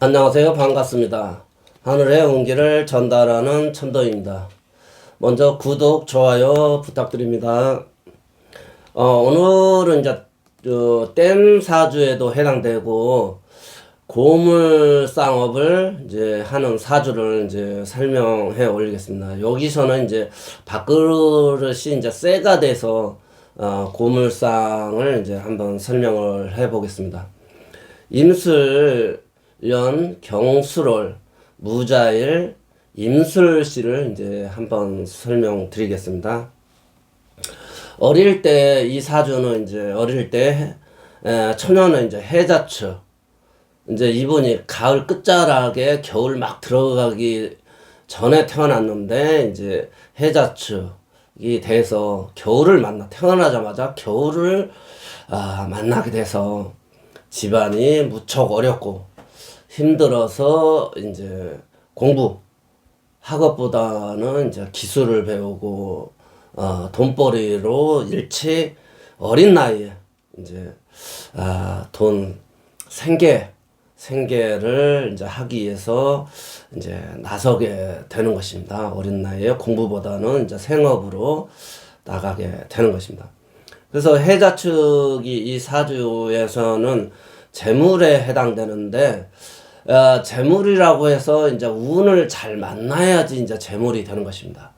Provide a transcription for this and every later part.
안녕하세요. 반갑습니다. 하늘의 온기를 전달하는 천도입니다. 먼저 구독, 좋아요 부탁드립니다. 오늘은 이제 댐 사주에도 해당되고 고물상업을 이제 하는 사주를 이제 설명해 올리겠습니다. 여기서는 이제 밥그릇이 이제 쇠가 돼서 고물상을 이제 한번 설명을 해 보겠습니다. 임술년 경술월 무자일 임술씨를 이제 한번 설명드리겠습니다. 어릴 때 이 사주는 이제 어릴 때 처녀는 이제 해자축, 이제 이분이 가을 끝자락에 겨울 막 들어가기 전에 태어났는데 이제 해자축이 돼서 겨울을 태어나자마자 겨울을 만나게 돼서 집안이 무척 어렵고 힘들어서 이제 공부 학업보다는 이제 기술을 배우고 돈벌이로 일찍 어린 나이에 이제 돈 생계를 이제 하기 위해서 이제 나서게 되는 것입니다. 어린 나이에 공부보다는 이제 생업으로 나가게 되는 것입니다. 그래서 해자축이 이 사주에서는 재물에 해당되는데, 재물이라고 해서 이제 운을 잘 만나야지 이제 재물이 되는 것입니다.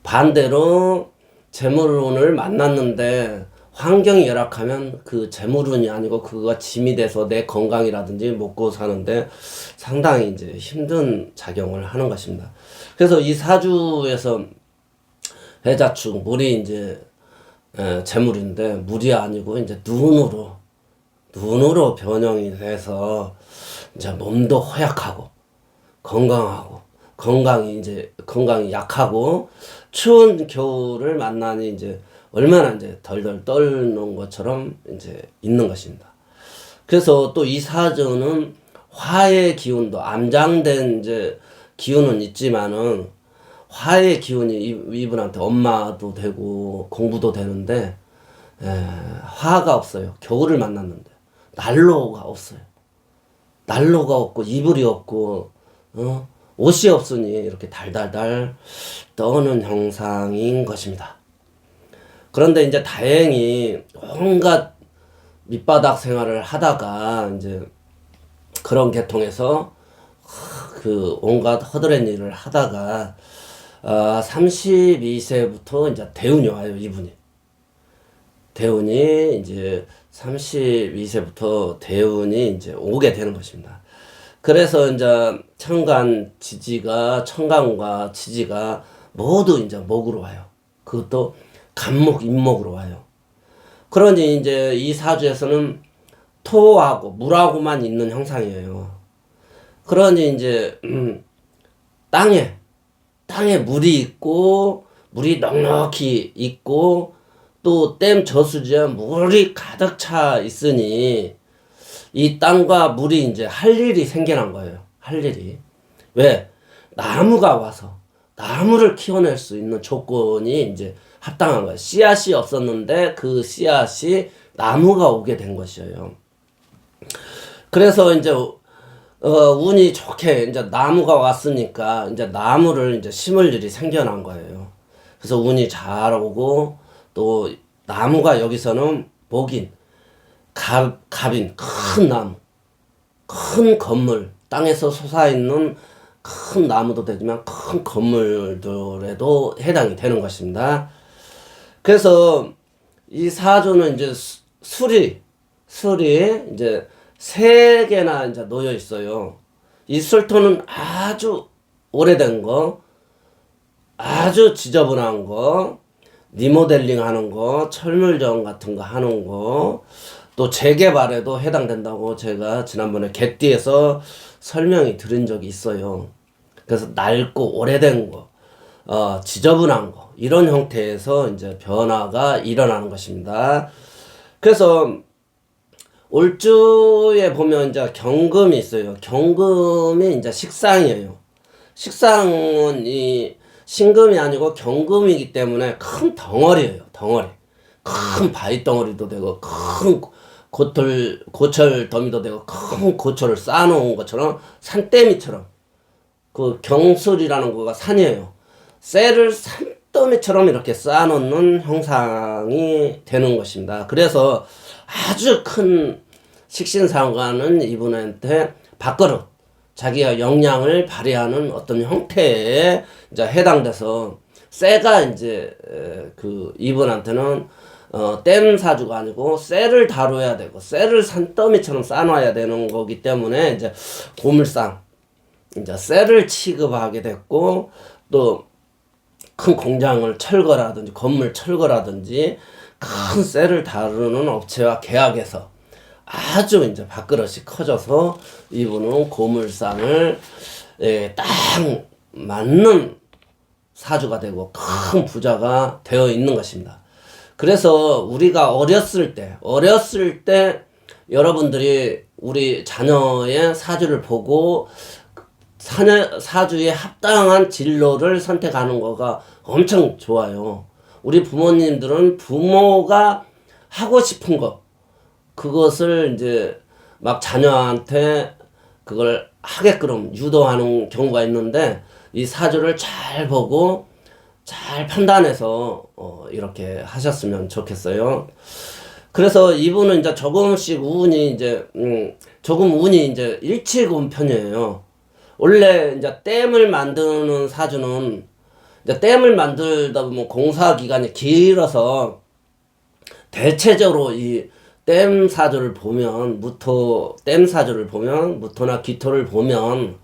반대로 재물운을 만났는데 환경이 열악하면 그 재물운이 아니고 그거가 짐이 돼서 내 건강이라든지 먹고 사는데 상당히 이제 힘든 작용을 하는 것입니다. 그래서 이 사주에서 해자축, 물이 이제 재물인데 물이 아니고 이제 눈으로 변형이 돼서 이제 몸도 허약하고 건강이 약하고 추운 겨울을 만나니 이제 얼마나 이제 덜덜 떨는 것처럼 이제 있는 것입니다. 그래서 또 이 사주는 화의 기운도 암장된 이제 기운은 있지만은 화의 기운이 이분한테 엄마도 되고 공부도 되는데 화가 없어요. 겨울을 만났는데 난로가 없어요. 난로가 없고 이불이 없고 옷이 없으니 이렇게 달달달 떠는 형상인 것입니다. 그런데 이제 다행히 온갖 밑바닥 생활을 하다가 이제 그런 계통에서 그 온갖 허드렛 일을 하다가 32세부터 이제 대운이 와요, 이분이. 대운이 이제 32세부터 대운이 이제 오게 되는 것입니다. 그래서 이제 청간과 지지가 모두 이제 목으로 와요. 그것도 간목, 임목으로 와요. 그러니 이제 이 사주에서는 토하고 물하고만 있는 형상이에요. 그러니 이제 땅에 물이 있고 물이 넉넉히 있고 또 댐 저수지에 물이 가득 차 있으니 이 땅과 물이 이제 할 일이 생겨난 거예요. 할 일이. 왜? 나무가 와서 나무를 키워낼 수 있는 조건이 이제 합당한 거예요. 씨앗이 없었는데 그 씨앗이 나무가 오게 된 것이에요. 그래서 이제 운이 좋게 이제 나무가 왔으니까 이제 나무를 이제 심을 일이 생겨난 거예요. 그래서 운이 잘 오고 또 나무가 여기서는 목인, 갑인, 큰 나무, 큰 건물, 땅에서 솟아있는 큰 나무도 되지만 큰 건물들에도 해당이 되는 것입니다. 그래서 이 사주는 이제 술이 이제 3개나 이제 놓여 있어요. 이 술토는 아주 오래된 거, 아주 지저분한 거, 리모델링 하는 거, 철물점 같은 거 하는 거, 또 재개발에도 해당된다고 제가 지난번에 개띠에서 설명이 드린 적이 있어요. 그래서 낡고 오래된 거, 지저분한 거, 이런 형태에서 이제 변화가 일어나는 것입니다. 그래서 올주에 보면 이제 경금이 있어요. 경금이 이제 식상이에요. 식상은 이 신금이 아니고 경금이기 때문에 큰 덩어리예요. 덩어리. 큰 바위 덩어리도 되고 큰 고철 더미도 되고 큰 고철을 쌓아놓은 것처럼 산더미처럼 그 경술이라는 거가 산이에요. 쇠를 산더미처럼 이렇게 쌓아놓는 형상이 되는 것입니다. 그래서 아주 큰 식신상관은 이분한테 밥그릇, 자기가 역량을 발휘하는 어떤 형태에 이제 해당돼서 쇠가 이제 그 이분한테는 댐 사주가 아니고 쇠를 다뤄야 되고 쇠를 산더미처럼 쌓아놔야 되는 거기 때문에 이제 고물상 이제 쇠를 취급하게 됐고 또 큰 공장을 철거라든지 건물 철거라든지 큰 쇠를 다루는 업체와 계약해서 아주 이제 밥그릇이 커져서 이분은 고물상을 딱 맞는 사주가 되고 큰 부자가 되어 있는 것입니다. 그래서 우리가 어렸을 때 여러분들이 우리 자녀의 사주를 보고 사주에 합당한 진로를 선택하는 거가 엄청 좋아요. 우리 부모님들은 부모가 하고 싶은 것, 그것을 이제 막 자녀한테 그걸 하게끔 유도하는 경우가 있는데 이 사주를 잘 보고 잘 판단해서 이렇게 하셨으면 좋겠어요. 그래서 이분은 이제 조금씩 조금 운이 이제 일치군 편이에요. 원래 이제 댐을 만드는 사주는 이제 댐을 만들다 보면 공사 기간이 길어서 대체적으로 이 댐 사주를 보면 댐 사주를 보면 무토나 기토를 보면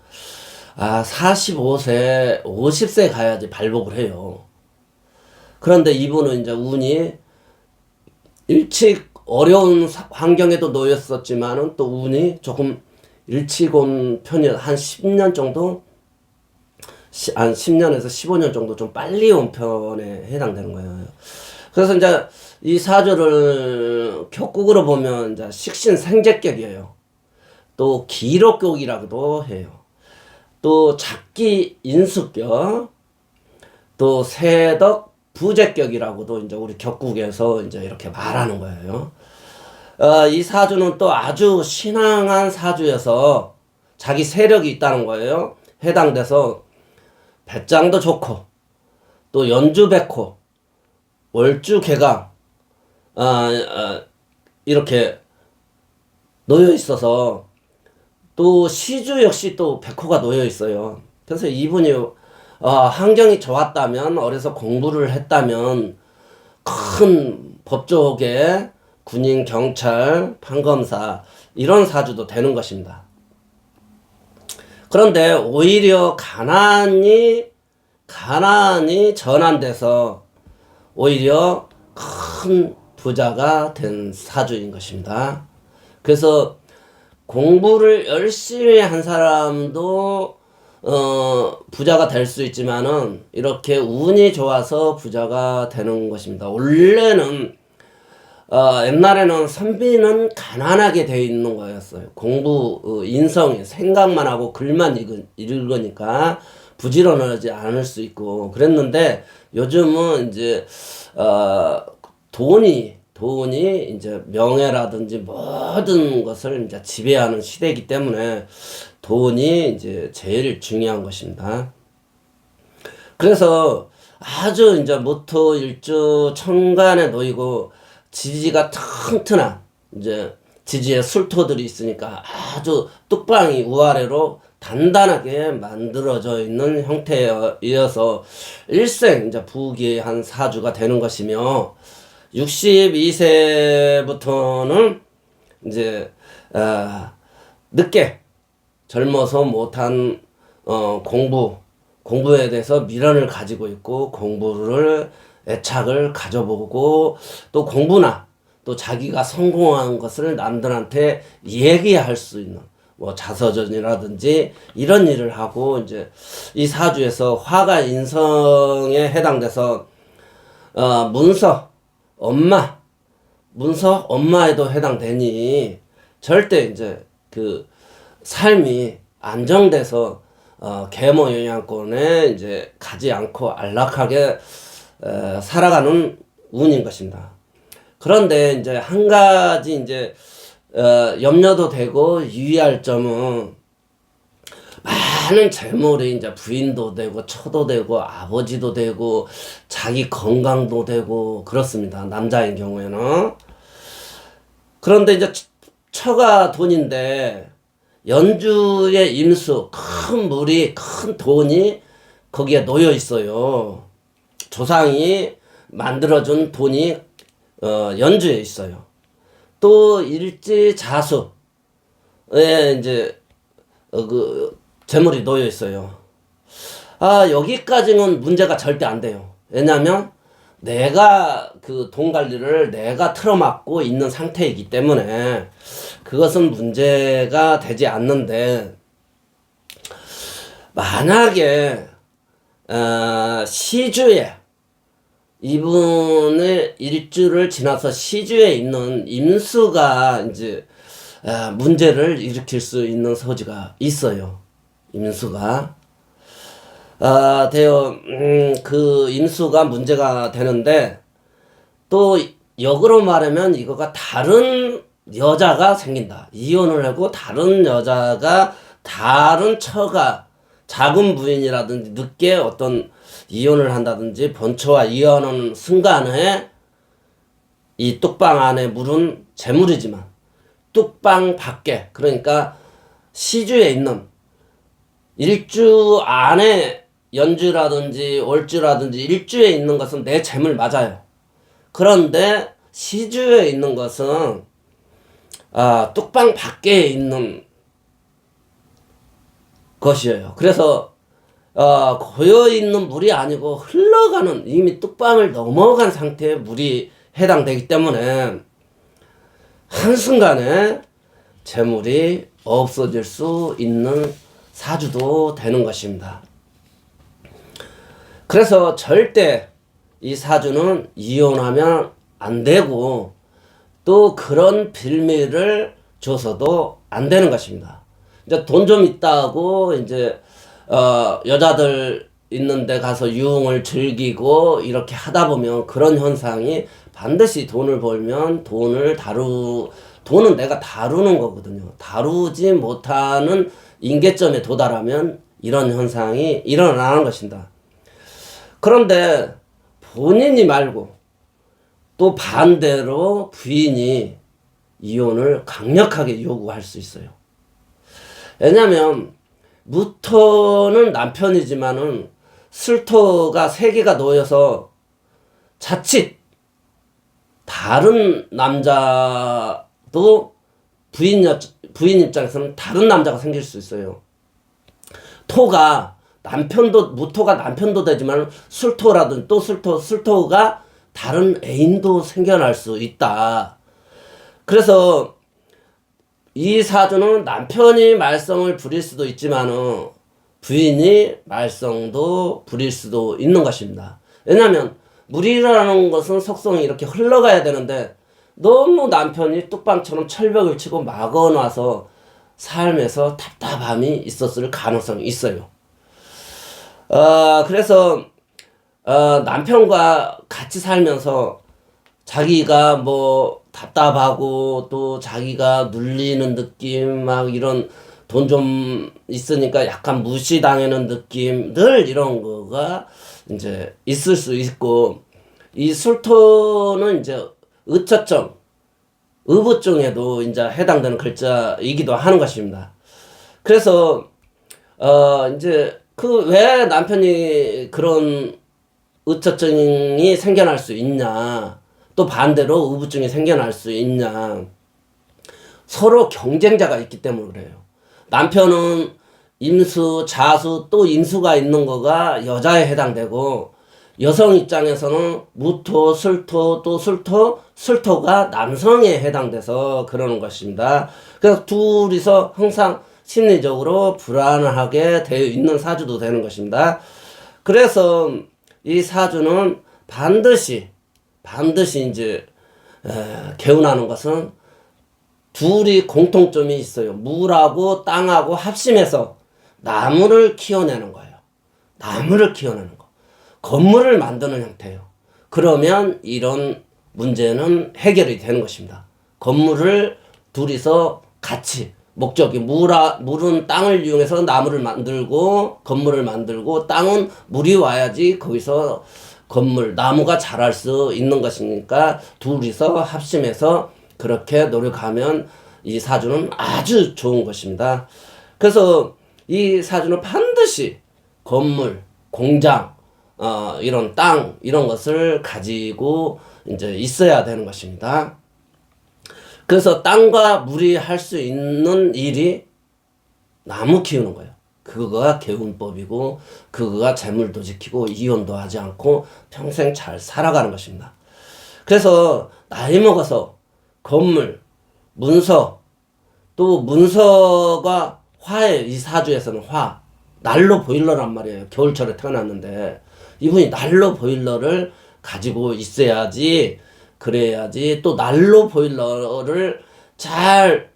45세, 50세 가야지 발복을 해요. 그런데 이분은 이제 운이 일찍 어려운 환경에도 놓였었지만은 또 운이 조금 일찍 온 편이 한 10년 정도? 한 10년에서 15년 정도 좀 빨리 온 편에 해당되는 거예요. 그래서 이제 이 사주를 격국으로 보면 이제 식신생재격이에요. 또 기록격이라고도 해요. 또 작기 인수격, 또 세덕 부재격이라고도 이제 우리 격국에서 이제 이렇게 말하는 거예요. 이 사주는 또 아주 신앙한 사주여서 자기 세력이 있다는 거예요. 해당돼서 배짱도 좋고, 또 연주백호, 월주개강, 이렇게 놓여 있어서 또 시주 역시 또 백호가 놓여 있어요. 그래서 이분이 환경이 좋았다면 어려서 공부를 했다면 큰 법조계 군인, 경찰, 판검사 이런 사주도 되는 것입니다. 그런데 오히려 가난이 전환돼서 오히려 큰 부자가 된 사주인 것입니다. 그래서 공부를 열심히 한 사람도 부자가 될 수 있지만은 이렇게 운이 좋아서 부자가 되는 것입니다. 원래는 옛날에는 선비는 가난하게 되어 있는 거였어요. 공부 인성이 생각만 하고 글만 읽으니까 부지런하지 않을 수 있고 그랬는데 요즘은 이제 돈이 이제 명예라든지 모든 것을 이제 지배하는 시대이기 때문에 돈이 이제 제일 중요한 것입니다. 그래서 아주 이제 모토 일주 천간에 놓이고 지지가 튼튼한 이제 지지에 술토들이 있으니까 아주 뚝방이 우아래로 단단하게 만들어져 있는 형태이어서 일생 이제 부귀한 사주가 되는 것이며 62세부터는 이제 늦게 젊어서 못한 공부에 대해서 미련을 가지고 있고 공부를 애착을 가져보고 또 공부나 또 자기가 성공한 것을 남들한테 얘기할 수 있는 뭐 자서전이라든지 이런 일을 하고 이제 이 사주에서 화가 인성에 해당돼서 문서 엄마에도 해당되니 절대 이제 그 삶이 안정돼서 계모 영향권에 이제 가지 않고 안락하게 살아가는 운인 것입니다. 그런데 이제 한 가지 이제 염려도 되고 유의할 점은 많은 재물이 이제 부인도 되고 처도 되고 아버지도 되고 자기 건강도 되고 그렇습니다. 남자인 경우에는. 그런데 이제 처가 돈인데 연주의 임수 큰 물이 큰 돈이 거기에 놓여 있어요. 조상이 만들어준 돈이 연주에 있어요. 또 일지 자수에 이제 그 재물이 놓여 있어요. 여기까지는 문제가 절대 안 돼요. 왜냐면 내가 그 돈 관리를 내가 틀어막고 있는 상태이기 때문에 그것은 문제가 되지 않는데, 만약에 시주에 이분의 일주를 지나서 시주에 있는 임수가 이제 문제를 일으킬 수 있는 소지가 있어요. 임수가 그 임수가 문제가 되는데, 또 역으로 말하면 이거가 다른 여자가 생긴다. 이혼을 하고 다른 여자가 다른 처가 작은 부인이라든지 늦게 어떤 이혼을 한다든지 본처와 이혼하는 순간에 이 뚝방 안에 물은 재물이지만 뚝방 밖에, 그러니까 시주에 있는 일주 안에 연주라든지 월주라든지 일주에 있는 것은 내 재물 맞아요. 그런데 시주에 있는 것은 뚝방 밖에 있는 것이에요. 그래서 고여있는 물이 아니고 흘러가는, 이미 뚝방을 넘어간 상태의 물이 해당되기 때문에 한순간에 재물이 없어질 수 있는 사주도 되는 것입니다. 그래서 절대 이 사주는 이혼하면 안 되고, 또 그런 빌미를 줘서도 안 되는 것입니다. 이제 돈 좀 있다고 이제 여자들 있는데 가서 유흥을 즐기고 이렇게 하다 보면 그런 현상이 반드시 돈을 벌면 돈은 내가 다루는 거거든요. 다루지 못하는 임계점에 도달하면 이런 현상이 일어나는 것입니다. 그런데 본인이 말고 또 반대로 부인이 이혼을 강력하게 요구할 수 있어요. 왜냐면 무토는 남편이지만은 술토가 세 개가 놓여서 자칫 다른 남자도 부인 입장에서는 다른 남자가 생길 수 있어요. 토가 무토가 남편도 되지만 술토라든 또 술토가 다른 애인도 생겨날 수 있다. 그래서 이 사주는 남편이 말썽을 부릴 수도 있지만은 부인이 말썽도 부릴 수도 있는 것입니다. 왜냐하면 물이라는 것은 속성이 이렇게 흘러가야 되는데 너무 남편이 뚝방처럼 철벽을 치고 막아놔서 삶에서 답답함이 있었을 가능성이 있어요. 그래서 남편과 같이 살면서 자기가 뭐 답답하고 또 자기가 눌리는 느낌, 막 이런 돈 좀 있으니까 약간 무시당하는 느낌, 늘 이런 거가 이제 있을 수 있고, 이 술토는 이제 의처증, 의부증에도 이제 해당되는 글자이기도 하는 것입니다. 그래서 이제 그 왜 남편이 그런 의처증이 생겨날 수 있냐, 또 반대로 의부증이 생겨날 수 있냐, 서로 경쟁자가 있기 때문에 그래요. 남편은 임수, 자수, 또 임수가 있는 거가 여자에 해당되고, 여성 입장에서는 무토, 술토, 또 술토가 남성에 해당돼서 그러는 것입니다. 그래서 둘이서 항상 심리적으로 불안하게 되어 있는 사주도 되는 것입니다. 그래서 이 사주는 반드시 이제 개운하는 것은 둘이 공통점이 있어요. 물하고 땅하고 합심해서 나무를 키워내는 거예요. 나무를 키워내는 거. 건물을 만드는 형태예요. 그러면 이런 문제는 해결이 되는 것입니다. 건물을 둘이서 같이 목적이 물은 땅을 이용해서 나무를 만들고 건물을 만들고 땅은 물이 와야지 거기서 나무가 자랄 수 있는 것이니까 둘이서 합심해서 그렇게 노력하면 이 사주는 아주 좋은 것입니다. 그래서 이 사주는 반드시 건물, 공장, 이런 땅, 이런 것을 가지고 이제 있어야 되는 것입니다. 그래서 땅과 물이 할 수 있는 일이 나무 키우는 거예요. 그거가 개운법이고, 그거가 재물도 지키고, 이혼도 하지 않고, 평생 잘 살아가는 것입니다. 그래서, 나이 먹어서, 건물, 문서, 또 문서가 화에, 이 사주에서는 화, 난로 보일러란 말이에요. 겨울철에 태어났는데, 이분이 난로 보일러를 가지고 있어야지, 그래야지, 또 난로 보일러를 잘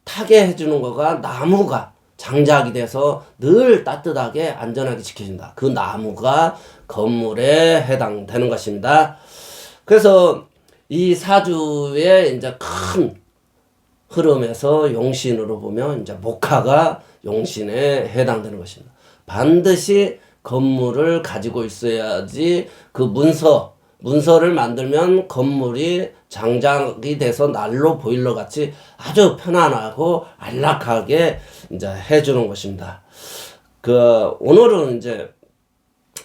타게 해주는 거가 나무가 장작이 돼서 늘 따뜻하게 안전하게 지켜준다. 그 나무가 건물에 해당되는 것입니다. 그래서 이 사주의 이제 큰 흐름에서 용신으로 보면 이제 목화가 용신에 해당되는 것입니다. 반드시 건물을 가지고 있어야지 그 문서를 만들면 건물이 장작이 돼서 난로 보일러 같이 아주 편안하고 안락하게 이제 해주는 것입니다. 오늘은 이제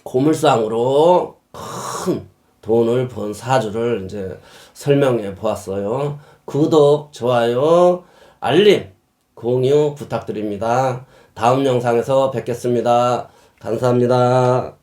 고물상으로 큰 돈을 번 사주를 이제 설명해 보았어요. 구독, 좋아요, 알림, 공유 부탁드립니다. 다음 영상에서 뵙겠습니다. 감사합니다.